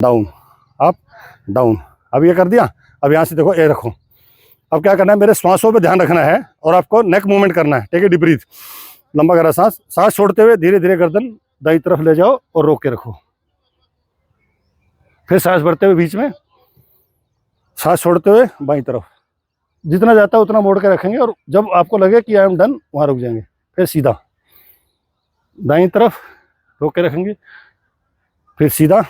Down, up, down. अब ये कर दिया। अब यहाँ से देखो ए रखो। अब क्या करना है, मेरे श्वासों पे ध्यान रखना है और आपको नेक मूवमेंट करना है। टेक ए डीप ब्रीथ, लंबा गहरा सांस। सांस छोड़ते हुए धीरे धीरे गर्दन दाईं तरफ ले जाओ और रोक के रखो। फिर सांस भरते हुए बीच में, सांस छोड़ते हुए बाईं तरफ। जितना जाता है उतना मोड़ के रखेंगे और जब आपको लगे कि आई एम डन वहाँ रुक जाएंगे। फिर सीधा दाईं तरफ रोक के रखेंगे, फिर सीधा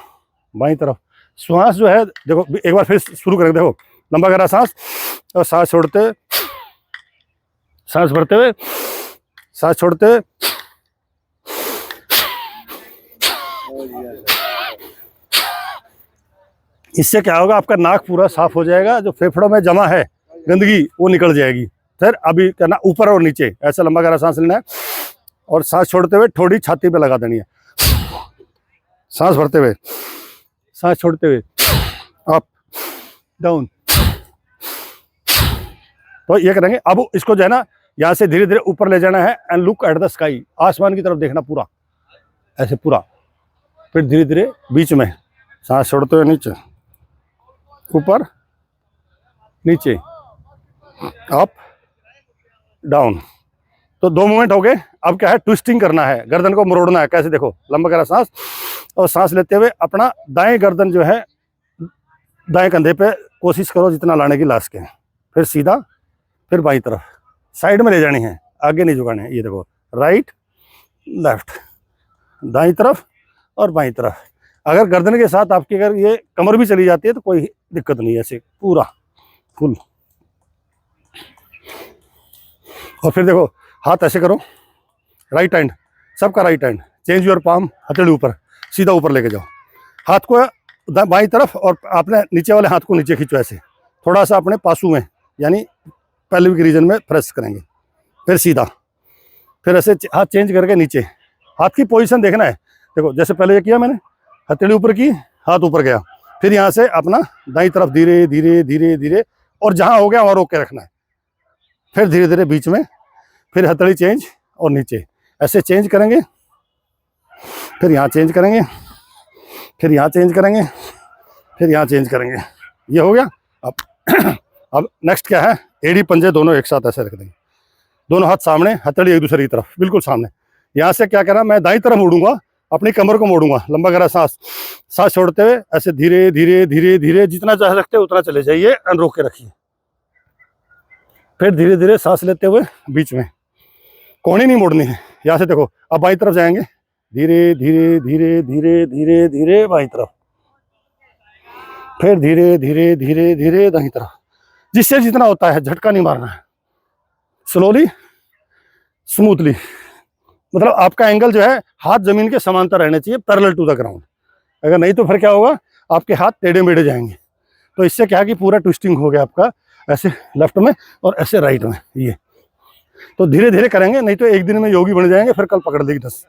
बाईं तरफ। श्वास जो है देखो, एक बार फिर शुरू करेंगे। देखो, लंबा गहरा सांस और सांस छोड़ते हुए, सांस भरते हुए, सांस छोड़ते हुए। इससे क्या होगा, आपका नाक पूरा साफ हो जाएगा, जो फेफड़ों में जमा है गंदगी वो निकल जाएगी। फिर अभी करना ऊपर और नीचे, ऐसा लंबा गहरा सांस लेना है और सांस छोड़ते हुए थोड़ी छाती पे लगा देनी है। सांस भरते हुए, सांस छोड़ते हुए, अप, डाउन। तो ये करेंगे। अब इसको जो है ना, यहाँ से धीरे धीरे ऊपर ले जाना है and look at the sky. आसमान की तरफ देखना पूरा, ऐसे पूरा। फिर धीरे धीरे बीच में सांस छोड़ते हुए नीचे, ऊपर, नीचे, अप, डाउन। तो 2 मूवमेंट हो गए। अब क्या है, ट्विस्टिंग करना है, गर्दन को मरोड़ना है। कैसे, देखो, लंबा गहरा सांस और सांस लेते हुए अपना दाएं गर्दन जो है दाएं कंधे पे कोशिश करो जितना लाने की ला सके। फिर सीधा, फिर बाईं तरफ साइड में ले जानी है, आगे नहीं झुकाने हैं। ये देखो, राइट, लेफ्ट, दाईं तरफ और बाईं तरफ। अगर गर्दन के साथ आपकी अगर ये कमर भी चली जाती है तो कोई दिक्कत नहीं है। ऐसे पूरा फुल। और फिर देखो, हाथ ऐसे करो, राइट हैंड, सबका right hand. Change your palm, हथेली ऊपर, सीधा ऊपर लेके जाओ। हाथ को बाईं तरफ और अपने नीचे वाले हाथ को नीचे खींचो, ऐसे थोड़ा सा अपने पासू में, यानी पेल्विक रीजन में प्रेस करेंगे। फिर सीधा, फिर ऐसे हाथ चेंज करके नीचे। हाथ की पोजीशन देखना है। देखो, जैसे पहले ये किया मैंने, हथेली ऊपर की, हाथ ऊपर गया। फिर यहाँ से अपना दाईं तरफ धीरे धीरे धीरे धीरे, और जहाँ हो गया वहाँ रोक के रखना है। फिर धीरे धीरे बीच में, फिर हथेली चेंज और नीचे, ऐसे चेंज करेंगे। फिर यहाँ चेंज करेंगे, फिर यहाँ चेंज करेंगे, फिर यहाँ चेंज करेंगे। ये हो गया। अब नेक्स्ट क्या है, एड़ी पंजे दोनों एक साथ ऐसे रख देंगे, दोनों हाथ सामने, हथेली एक दूसरे की तरफ बिल्कुल सामने। यहाँ से क्या करना, मैं दाईं तरफ मुड़ूंगा, अपनी कमर को मोड़ूंगा। लंबा गहरा सांस, सांस छोड़ते हुए ऐसे धीरे धीरे धीरे धीरे, जितना चाह सकते हो उतना चले जाइए, रोक के रखिए। फिर धीरे धीरे सांस लेते हुए बीच में, कोहनी नहीं मोड़नी है। यहाँ से देखो, अब बाईं तरफ जाएंगे, धीरे धीरे धीरे धीरे धीरे धीरे बाईं तरफ, फिर धीरे धीरे धीरे धीरे दाईं तरफ। जिससे जितना होता है, झटका नहीं मारना है, स्लोली, स्मूथली। मतलब आपका एंगल जो है हाथ जमीन के समांतर रहने चाहिए, पैरेलल टू द ग्राउंड। अगर नहीं तो फिर क्या होगा, आपके हाथ टेढ़े मेढ़े जाएंगे। तो इससे क्या है कि पूरा ट्विस्टिंग हो गया आपका, ऐसे लेफ्ट में और ऐसे राइट में। ये तो धीरे धीरे करेंगे, नहीं तो एक दिन में योगी बन जाएंगे, फिर कल पकड़ लेगी 10।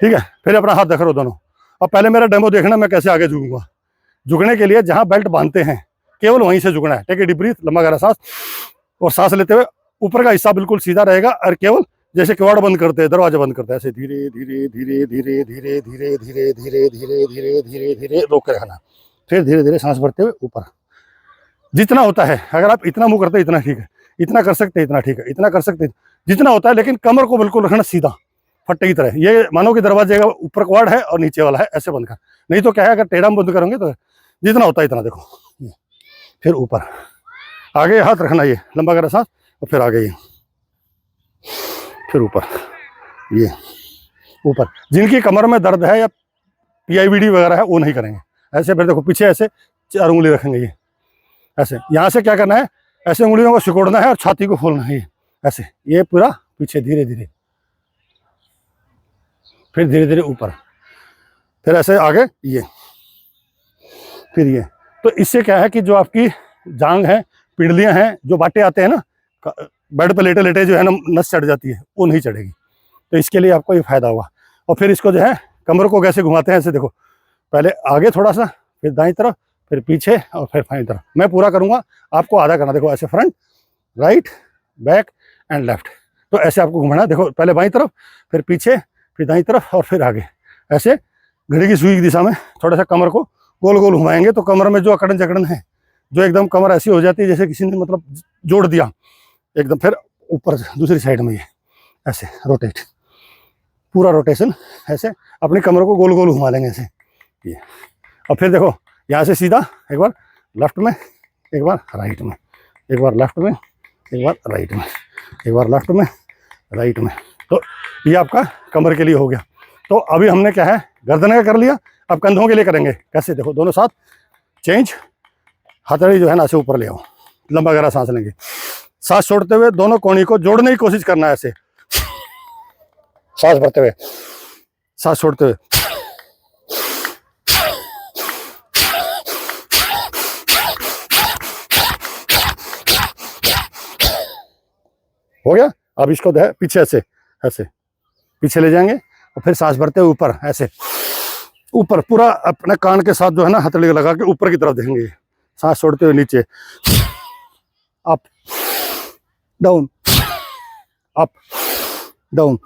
ठीक है। फिर अपना हाथ रखो दोनों। अब पहले मेरा डेमो देखना, मैं कैसे आगे झुकूंगा। झुकने के लिए जहाँ बेल्ट बांधते हैं केवल वहीं से झुकना है। टेक ए डीप ब्रीथ, लंबा गहरा सांस, और सांस लेते हुए ऊपर का हिस्सा बिल्कुल सीधा रहेगा, और केवल जैसे किवाड़ बंद करते हैं, दरवाजा बंद करते हैं, ऐसे धीरे धीरे धीरे धीरे धीरे धीरे धीरे धीरे धीरे धीरे धीरे धीरे रोक के रखना। फिर धीरे धीरे सांस भरते हुए ऊपर, जितना होता है। अगर आप इतना मुंह करते इतना ठीक है, इतना कर सकते इतना ठीक है, इतना कर सकते जितना होता है, लेकिन कमर को बिल्कुल रखना सीधा फट्टे की तरह। ये मानो कि दरवाजे का ऊपर कवाड़ है और नीचे वाला है, ऐसे बंद कर। नहीं तो क्या है, अगर टेढ़ा बंद करोगे तो जितना होता है इतना। देखो, फिर ऊपर, आगे हाथ रखना, ये लंबा गहरा सांस, और फिर आगे ये, फिर ऊपर, ये ऊपर। जिनकी कमर में दर्द है या PIBD वगैरह है वो नहीं करेंगे ऐसे। फिर देखो, पीछे ऐसे 4 उंगली रखेंगे, ये ऐसे। यहाँ से क्या करना है, ऐसे उंगलियों को सिकोड़ना है और छाती को खोलना है, ये ऐसे। ये पूरा पीछे धीरे धीरे, फिर धीरे धीरे ऊपर, फिर ऐसे आगे, ये, फिर ये। तो इससे क्या है कि जो आपकी जांग है, पिंडलियां हैं, जो बाटे आते हैं ना, बेड पे लेटे लेटे जो है ना नस चढ़ जाती है, वो नहीं चढ़ेगी। तो इसके लिए आपको ये फायदा होगा। और फिर इसको जो है कमर को कैसे घुमाते हैं, ऐसे देखो, पहले आगे थोड़ा सा, फिर दाईं तरफ, फिर पीछे, और फिर बाईं तरफ। मैं पूरा करूंगा, आपको आधा करना। देखो, ऐसे front, right, back and left. तो ऐसे आपको घुमाना। देखो, पहले बाईं तरफ, फिर पीछे, फिर दाईं तरफ, और फिर आगे, ऐसे घड़ी की सुई की दिशा में थोड़ा सा कमर को गोल गोल घुमाएंगे तो कमर में जो अकड़न जकड़न है, जो एकदम कमर ऐसी हो जाती है जैसे किसी ने मतलब जोड़ दिया एकदम, फिर ऊपर दूसरी साइड में ये ऐसे रोटेट, पूरा रोटेशन ऐसे अपनी कमर को गोल गोल घुमा लेंगे ऐसे ये। और फिर देखो यहाँ से सीधा एक बार लेफ्ट में, एक बार राइट में, एक बार लेफ्ट में, एक बार राइट में, एक बार लेफ्ट में, राइट में। तो ये आपका कमर के लिए हो गया। तो अभी हमने क्या है, गर्दन का कर लिया, अब कंधों के लिए करेंगे। कैसे, देखो दोनों साथ चेंज, हथेली जो है ना ऐसे ऊपर ले आओ, लंबा गहरा सांस लेंगे, सांस छोड़ते हुए दोनों कोहनी को जोड़ने की कोशिश करना है ऐसे, सांस भरते हुए, सांस छोड़ते हुए। हो गया। अब इसको पीछे ऐसे ऐसे पीछे ले जाएंगे और फिर सांस भरते हुए ऊपर ऐसे, ऊपर पूरा अपने कान के साथ जो है ना हथेली लगा के ऊपर की तरफ देखेंगे, सांस छोड़ते हुए नीचे, up down, up down,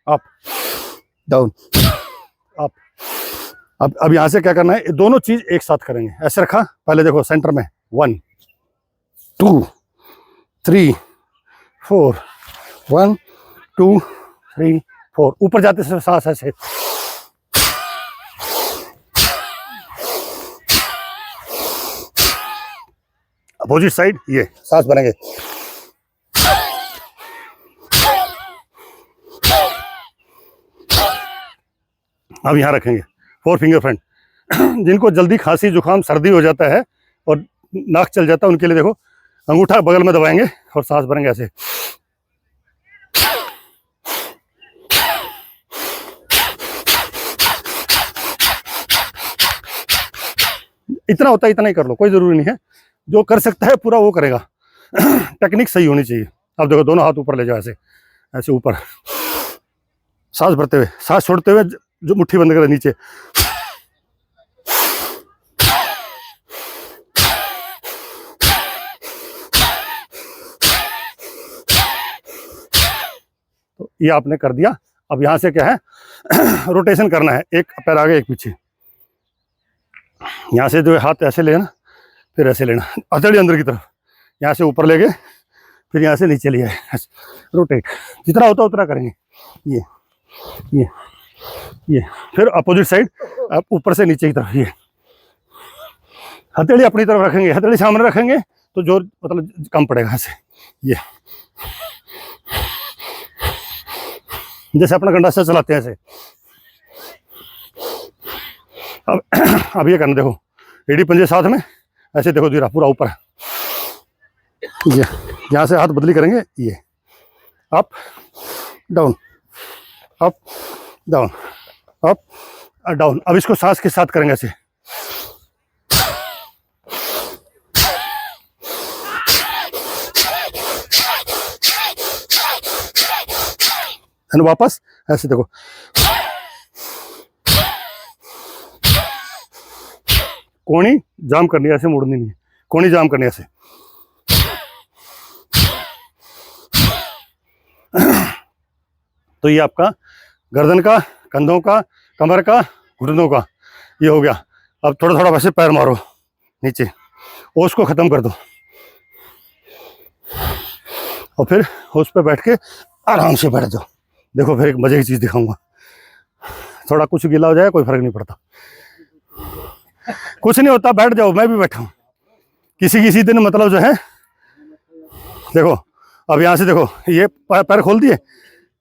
up down, up. अब यहां से क्या करना है, दोनों चीज एक साथ करेंगे। ऐसे रखा, पहले देखो सेंटर में 1 2 3 4, 1 2 3 4, ऊपर जाते समय सांस ऐसे, अपोजिट साइड ये सांस भरेंगे। अब यहाँ रखेंगे 4 फिंगर फ्रंट। जिनको जल्दी खांसी जुकाम सर्दी हो जाता है और नाक चल जाता है, उनके लिए देखो अंगूठा बगल में दबाएंगे और सांस भरेंगे ऐसे। इतना होता है इतना ही कर लो, कोई जरूरी नहीं है, जो कर सकता है पूरा वो करेगा। टेक्निक सही होनी चाहिए। अब देखो दोनों हाथ ऊपर ले जाओ ऐसे, ऐसे ऊपर, सांस भरते हुए, सांस छोड़ते हुए जो मुट्ठी बंद करें नीचे, तो ये आपने कर दिया। अब यहां से क्या है, रोटेशन करना है, एक पैर आगे एक पीछे। यहाँ से जो हाथ ऐसे लेना, फिर ऐसे लेना, हथेली अंदर की तरफ, यहाँ से ऊपर ले गए, फिर यहाँ से नीचे लिया है, रोटेट, जितना होता उतना करेंगे। ये फिर अपोजिट साइड, अब ऊपर से नीचे की तरफ, ये हथेली अपनी तरफ रखेंगे, हथेली सामने रखेंगे तो जोर मतलब कम पड़ेगा ऐसे। ये जैसे अपना गंडासा चलाते हैं ऐसे। अब ये करना, देखो एड़ी पंजे साथ में ऐसे, देखो धीरा पूरा ऊपर, ये यहाँ से हाथ बदली करेंगे, ये up down, up down, up down. अब इसको सांस के साथ करेंगे ऐसे, वापस ऐसे, देखो कोणी जाम करनी है, ऐसे मुड़नी नहीं है, कोणी जाम करनी है ऐसे। तो ये आपका गर्दन का, कंधों का, कमर का, घुटनों का ये हो गया। अब थोड़ा थोड़ा वैसे पैर मारो नीचे, ओस को खत्म कर दो और फिर होश पे बैठ के आराम से बैठ जाओ। देखो फिर एक मजे की चीज दिखाऊंगा, थोड़ा कुछ गीला हो जाए कोई फर्क नहीं पड़ता, कुछ नहीं होता, बैठ जाओ, मैं भी बैठा हूँ। किसी दिन मतलब जो है, देखो अब यहाँ से देखो, ये पैर खोल दिए,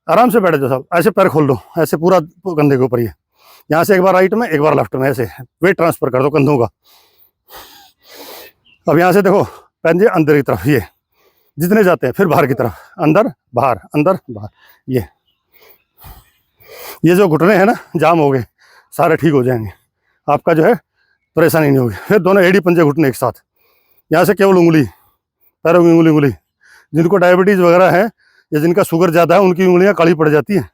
आराम से बैठ जाओ सब, ऐसे पैर खोल दो ऐसे पूरा कंधे के ऊपर, ये यहाँ से एक बार राइट में एक बार लेफ्ट में, ऐसे वेट ट्रांसफर कर दो कंधों का। अब यहाँ से देखो पंजे अंदर की तरफ, ये जितने जाते हैं, फिर बाहर की तरफ, अंदर बाहर, अंदर बाहर। ये जो घुटने हैं ना जाम हो गए, सारे ठीक हो जाएंगे, आपका जो है परेशानी नहीं होगी। फिर दोनों एड़ी पंजे घुटने एक साथ, यहाँ से केवल उंगली, पैरों की उंगली। जिनको डायबिटीज वगैरह है या जिनका शुगर ज़्यादा है, उनकी उंगलियाँ काली पड़ जाती हैं,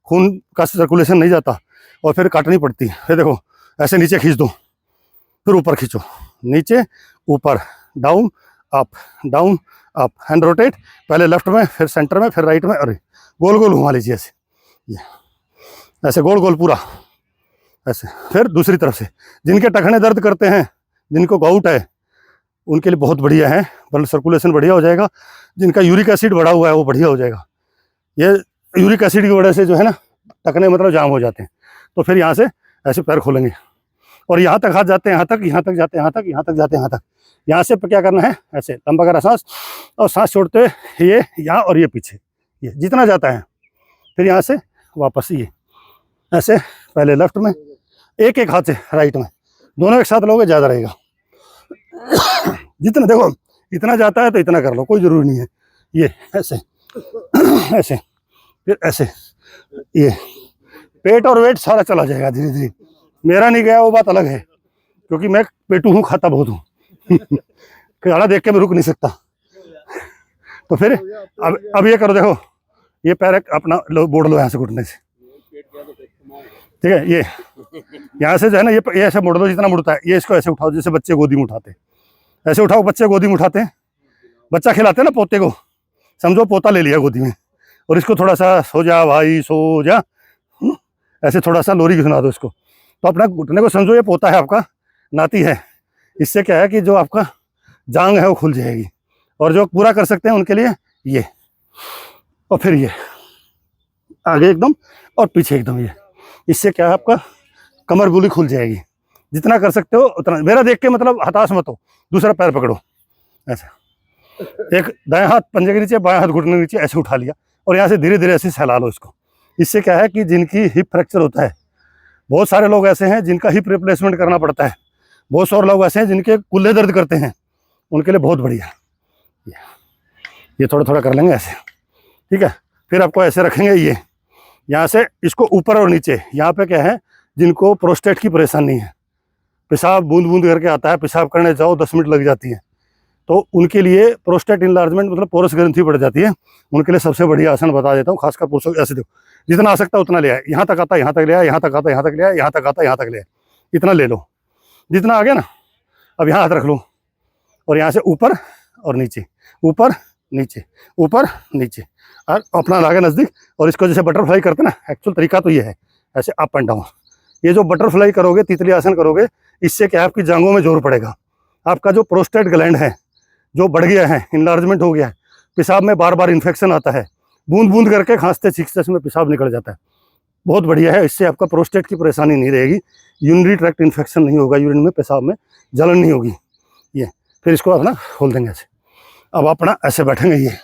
खून का सर्कुलेशन नहीं जाता और फिर काटनी पड़ती है। फिर देखो ऐसे नीचे खींच दो, फिर ऊपर खींचो, नीचे ऊपर, डाउन अप, हैंड रोटेट, पहले लेफ्ट में, फिर सेंटर में, फिर राइट में, अरे गोल गोल घुमा लीजिए ऐसे, ये ऐसे गोल गोल पूरा ऐसे। फिर दूसरी तरफ से, जिनके टखने दर्द करते हैं, जिनको गाउट है, उनके लिए बहुत बढ़िया है, ब्लड सर्कुलेशन बढ़िया हो जाएगा। जिनका यूरिक एसिड बढ़ा हुआ है वो बढ़िया हो जाएगा। ये यूरिक एसिड की वजह से जो है ना टखने मतलब जाम हो जाते हैं। तो फिर यहाँ से ऐसे पैर खोलेंगे और यहाँ तक हाथ जाते हैं, यहाँ तक, यहाँ तक जाते हैं, यहाँ तक, यहाँ तक जाते हैं, यहाँ तक। यहाँ से क्या करना है, ऐसे लंबा करा सांस, और सांस छोड़ते हुए ये यहाँ और ये पीछे, ये जितना जाता है। फिर यहाँ से वापस ये ऐसे, पहले लेफ्ट में, एक एक हाथ से राइट में, दोनों एक साथ लोगे ज़्यादा रहेगा। जितना देखो इतना जाता है तो इतना कर लो, कोई ज़रूरी नहीं है। ये ऐसे ऐसे, फिर ऐसे, ये पेट और वेट सारा चला जाएगा धीरे धीरे। मेरा नहीं गया वो बात अलग है, क्योंकि मैं पेटू हूँ, खाता बहुत हूँ। खाना देख के मैं रुक नहीं सकता। तो फिर अब ये करो, देखो ये पैर अपना बोड़ लो यहाँ से घुटने से, ठीक है। ये यहाँ से जो है ना, ये ऐसे मोड़ दो जितना मुड़ता है। ये इसको ऐसे उठाओ जैसे बच्चे गोदी में उठाते हैं, ऐसे उठाओ। बच्चे गोदी में उठाते हैं, बच्चा खिलाते हैं ना पोते को, समझो पोता ले लिया गोदी में, और इसको थोड़ा सा सो जा भाई सो जा, ऐसे थोड़ा सा लोरी सुना दो इसको। तो अपना घुटने को समझो ये पोता है आपका, नाती है। इससे क्या है कि जो आपका जांग है वो खुल जाएगी, और जो पूरा कर सकते हैं उनके लिए ये, और फिर ये आगे एकदम और पीछे एकदम ये। इससे क्या है आपका कमर बुली खुल जाएगी। जितना कर सकते हो उतना। मेरा देख के मतलब हताश मत हो। दूसरा पैर पकड़ो ऐसा, एक दाएं हाथ पंजे के नीचे, बाएं हाथ घुटने के नीचे, ऐसे उठा लिया, और यहाँ से धीरे धीरे ऐसे सहला लो इसको। इससे क्या है कि जिनकी हिप फ्रैक्चर होता है, बहुत सारे लोग ऐसे हैं जिनका हिप रिप्लेसमेंट करना पड़ता है, बहुत सारे लोग ऐसे हैं जिनके कुल्ले दर्द करते हैं, उनके लिए बहुत बढ़िया। ये थोड़ा थोड़ा कर लेंगे ऐसे, ठीक है। फिर आपको ऐसे रखेंगे, ये यहाँ से इसको ऊपर और नीचे। यहाँ पे क्या है, जिनको प्रोस्टेट की परेशानी है, पेशाब बूंद बूंद करके आता है, पेशाब करने जाओ 10 मिनट लग जाती है, तो उनके लिए प्रोस्टेट इनलार्जमेंट मतलब पोरस ग्रंथि बढ़ जाती है, उनके लिए सबसे बढ़िया आसन बता देता हूँ। खासकर पुरुषों, ऐसे देखो, जितना आ सकता है उतना ले आए। यहाँ तक आता है, यहाँ तक ले आए, यहाँ तक आता है, यहाँ तक ले आए, यहाँ तक आता है, यहाँ तक ले आए, इतना ले लो। जितना आ गया ना, अब यहाँ हाथ रख लो, और यहाँ से ऊपर और नीचे, ऊपर नीचे, ऊपर नीचे, और अपना लागे नज़दीक। और इसको जैसे बटरफ्लाई करते ना, एक्चुअल तरीका तो ये है, ऐसे अप एंड डाउन। ये जो बटरफ्लाई करोगे, तितली आसन करोगे, इससे क्या है आपकी जांघों में जोर पड़ेगा। आपका जो प्रोस्टेट ग्लैंड है जो बढ़ गया है, इनलार्जमेंट हो गया है, पेशाब में बार बार इन्फेक्शन आता है, बूंद बूंद करके खांसते छींकते उसमें पेशाब निकल जाता है, बहुत बढ़िया है। इससे आपका प्रोस्टेट की परेशानी नहीं रहेगी, यूरिनरी ट्रैक्ट इन्फेक्शन नहीं होगा, यूरिन में पेशाब में जलन नहीं होगी। ये फिर इसको अपना खोल देंगे ऐसे। अब अपना ऐसे बैठेंगे, ये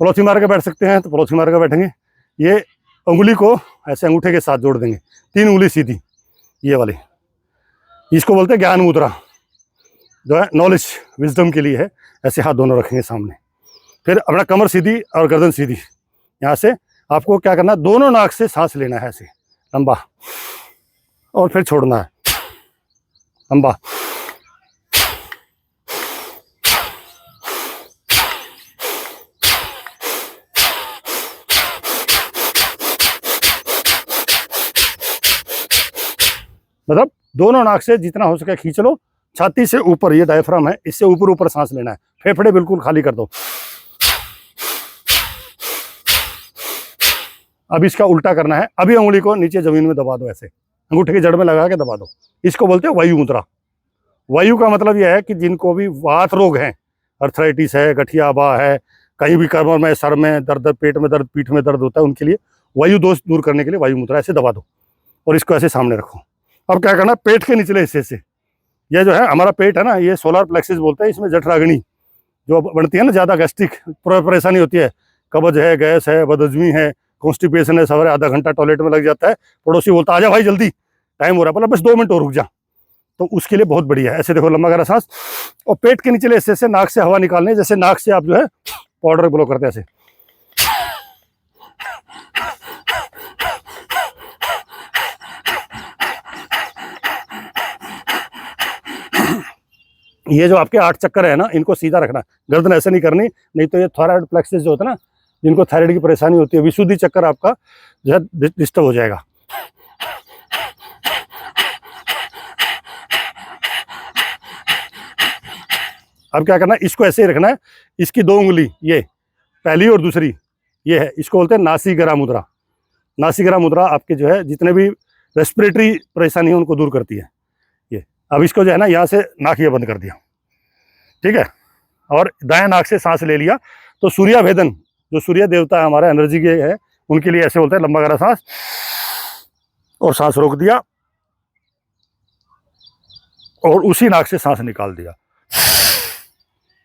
पलोथी मार के बैठ सकते हैं तो पलोथी मार के बैठेंगे। ये उंगली को ऐसे अंगूठे के साथ जोड़ देंगे, 3 उंगली सीधी, ये वाली। इसको बोलते हैं ज्ञान मुद्रा, जो है नॉलेज विजडम के लिए है। ऐसे हाथ दोनों रखेंगे सामने, फिर अपना कमर सीधी और गर्दन सीधी। यहाँ से आपको क्या करना है, दोनों नाक से सांस लेना है ऐसे लंबा, और फिर छोड़ना है लंबा। मतलब दोनों नाक से जितना हो सके खींच लो, छाती से ऊपर, ये डायफ्राम है, इससे ऊपर ऊपर सांस लेना है। फेफड़े बिल्कुल खाली कर दो। अब इसका उल्टा करना है। अभी उंगली को नीचे जमीन में दबा दो, ऐसे अंगूठे की जड़ में लगा के दबा दो। इसको बोलते हैं वायु मुद्रा। वायु का मतलब यह है कि जिनको भी वात रोग है, अर्थराइटिस है, गठियाबा है, कहीं भी कमर में, सर में दर्द, पेट में दर्द, पीठ में दर्द होता है, उनके लिए वायु दोष दूर करने के लिए वायु मुद्रा ऐसे दबा दो, और इसको ऐसे सामने रखो। अब क्या करना, पेट के निचले हिस्से से, ये जो है हमारा पेट है ना, ये सोलर प्लेक्सिस बोलते हैं। इसमें जठराग्नि जो बनती है ना, ज़्यादा गैस्ट्रिक परेशानी होती है, कब्ज है, गैस है, बदहजमी है, कॉन्स्टिपेशन है, सवेरे आधा घंटा टॉयलेट में लग जाता है, पड़ोसी बोलता आजा भाई जल्दी टाइम हो रहा है, बोला बस 2 मिनट और रुक जा, तो उसके लिए बहुत बढ़िया है। ऐसे देखो, लंबा गहरा सांस, और पेट के निचले हिस्से से नाक से हवा निकालने, जैसे नाक से आप जो है पाउडर ब्लो करते हैं ऐसे। ये जो आपके 8 चक्कर है ना, इनको सीधा रखना, गर्दन ऐसे नहीं करनी, नहीं तो ये थायराइड प्लेक्सिस जो होता है ना, जिनको थायराइड की परेशानी होती है, विशुद्धि चक्कर आपका जो है डिस्टर्ब हो जाएगा। अब क्या करना है, इसको ऐसे ही रखना है। इसकी 2 उंगली, ये पहली और दूसरी, ये है, इसको बोलते हैं नासिगरा मुद्रा। नासिगरा मुद्रा आपके जो है जितने भी रेस्पिरेटरी परेशानी है उनको दूर करती है ये। अब इसको जो है ना यहाँ से नाक ये बंद कर दिया, ठीक है, और दाएं नाक से सांस ले लिया। तो सूर्याभेदन, जो सूर्य देवता है हमारे एनर्जी के है, उनके लिए ऐसे बोलते हैं, लंबा गहरा सांस, और सांस रोक दिया और उसी नाक से सांस निकाल दिया।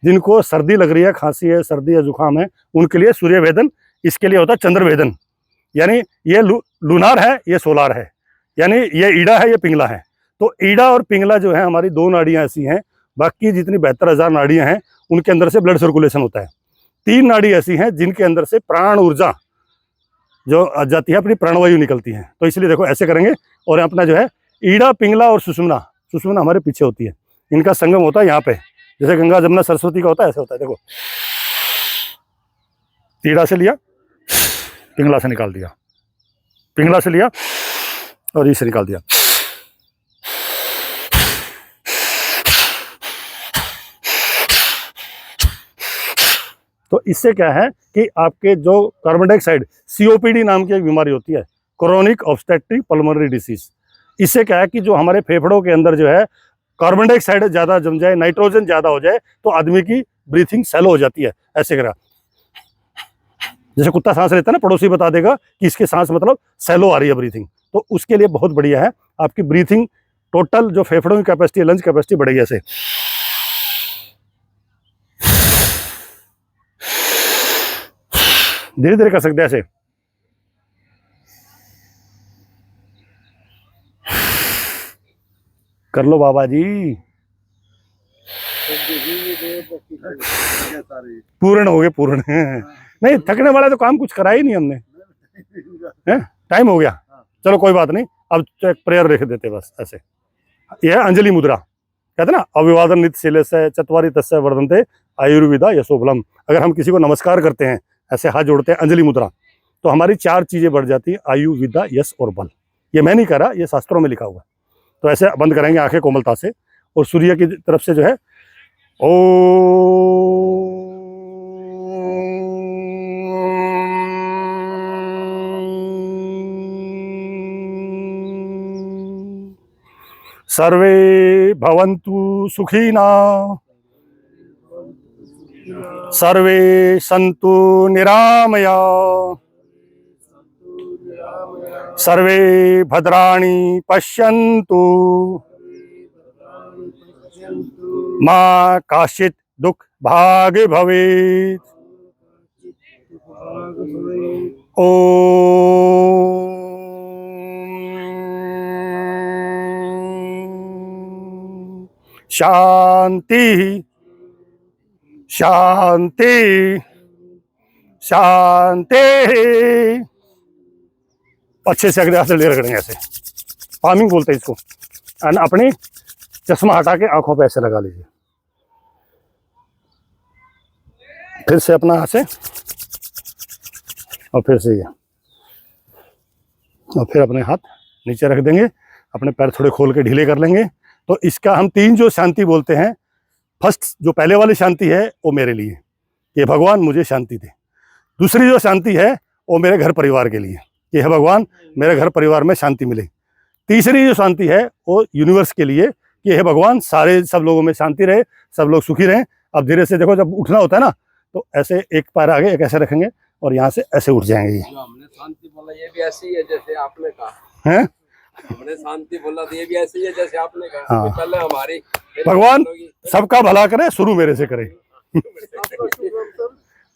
जिनको सर्दी लग रही है, खांसी है, सर्दी है, जुकाम है, उनके लिए सूर्यभेदन। इसके लिए होता है चंद्रभेदन, यानी ये लूनार है, ये सोलार है, यानी ये ईड़ा है, ये पिंगला है। तो ईड़ा और पिंगला जो है हमारी दो नाड़ियां ऐसी हैं, बाकी जितनी 72,000 नाड़ियां हैं उनके अंदर से ब्लड सर्कुलेशन होता है। 3 नाड़ी ऐसी हैं जिनके अंदर से प्राण ऊर्जा जो जाती है, अपनी प्राणवायु निकलती है। तो इसलिए देखो ऐसे करेंगे, और अपना जो है ईड़ा, पिंगला और सुषुम्ना, सुषुम्ना हमारे पीछे होती है, इनका संगम होता है यहाँ पे, जैसे गंगा जमुना सरस्वती का होता है, ऐसे होता है। देखो ईड़ा से लिया, पिंगला से निकाल दिया, पिंगला से लिया और इसे निकाल दिया। तो इससे क्या है कि आपके जो कार्बन डाइऑक्साइड, सीओपीडी नाम की एक बीमारी होती है, क्रोनिक ऑब्स्ट्रक्टिव पल्मोनरी डिसीज, इससे क्या है कि जो हमारे फेफड़ों के अंदर जो है कार्बन डाइऑक्साइड ज़्यादा जम जाए, नाइट्रोजन ज़्यादा हो जाए, तो आदमी की ब्रीथिंग सैलो हो जाती है। ऐसे करा, जैसे कुत्ता सांस लेता है ना, पड़ोसी बता देगा कि इसके सांस मतलब सैलो आ रही है ब्रीथिंग, तो उसके लिए बहुत बढ़िया है। आपकी ब्रीथिंग टोटल जो फेफड़ों की कैपेसिटी, लंग्स कैपेसिटी बढ़ेगी। ऐसे धीरे धीरे कर सकते हैं, ऐसे कर लो बाबा जी, पूर्ण हो गए, पूर्ण। नहीं, थकने वाला तो काम कुछ करा ही नहीं हमने, टाइम हो गया, चलो कोई बात नहीं। अब एक प्रेयर लिख देते बस ऐसे। यह है अंजलि मुद्रा, कहते ना, अभिवादन नित्य शीलस्य चत्वारि तस्य वर्धन्ते आयुर्वेदा यशोबलम। अगर हम किसी को नमस्कार करते हैं, ऐसे हाथ जोड़ते हैं अंजलि मुद्रा, तो हमारी 4 चीजें बढ़ जाती हैं, आयु, विद्या, यश और बल। ये मैं नहीं कह रहा, ये शास्त्रों में लिखा हुआ है। तो ऐसे बंद करेंगे आंखें कोमलता से, और सूर्य की तरफ से जो है ओ सर्वे भवन्तु सुखिना, सर्वे सन्तु निरामया, सर्वे भद्राणि पश्यन्तु, मा काश्चित् दुःख भागे भवेत्। ओम शांति शांति शांति। अच्छे से अगले हाथ से ले रगड़ेंगे, ऐसे पामिंग बोलते हैं इसको। अपनी चश्मा हटा के आंखों पे ऐसे लगा लीजिए, फिर से अपना हाथ से, और फिर से ये, और फिर अपने हाथ नीचे रख देंगे, अपने पैर थोड़े खोल के ढीले कर लेंगे। तो इसका हम 3 जो शांति बोलते हैं, फर्स्ट जो पहले वाली शांति है वो मेरे लिए, कि भगवान मुझे शांति दे। दूसरी जो शांति है वो मेरे घर परिवार के लिए, कि हे भगवान मेरे घर परिवार में शांति मिले। तीसरी जो शांति है वो यूनिवर्स के लिए, कि हे भगवान सारे सब लोगों में शांति रहे, सब लोग सुखी रहें। अब धीरे से देखो, जब उठना होता है ना, तो ऐसे एक पैर आगे, एक ऐसे रखेंगे, और यहाँ से ऐसे उठ जाएंगे। ये हमने शांति बोला, ये भी ऐसी है जैसे आपने कहा है, हमने शांति बोला तो ये भी ऐसी है जैसे आपने कहा। हाँ। पहले हमारी भगवान सबका भला करे, शुरू मेरे से करे।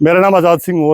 मेरा नाम आजाद सिंह।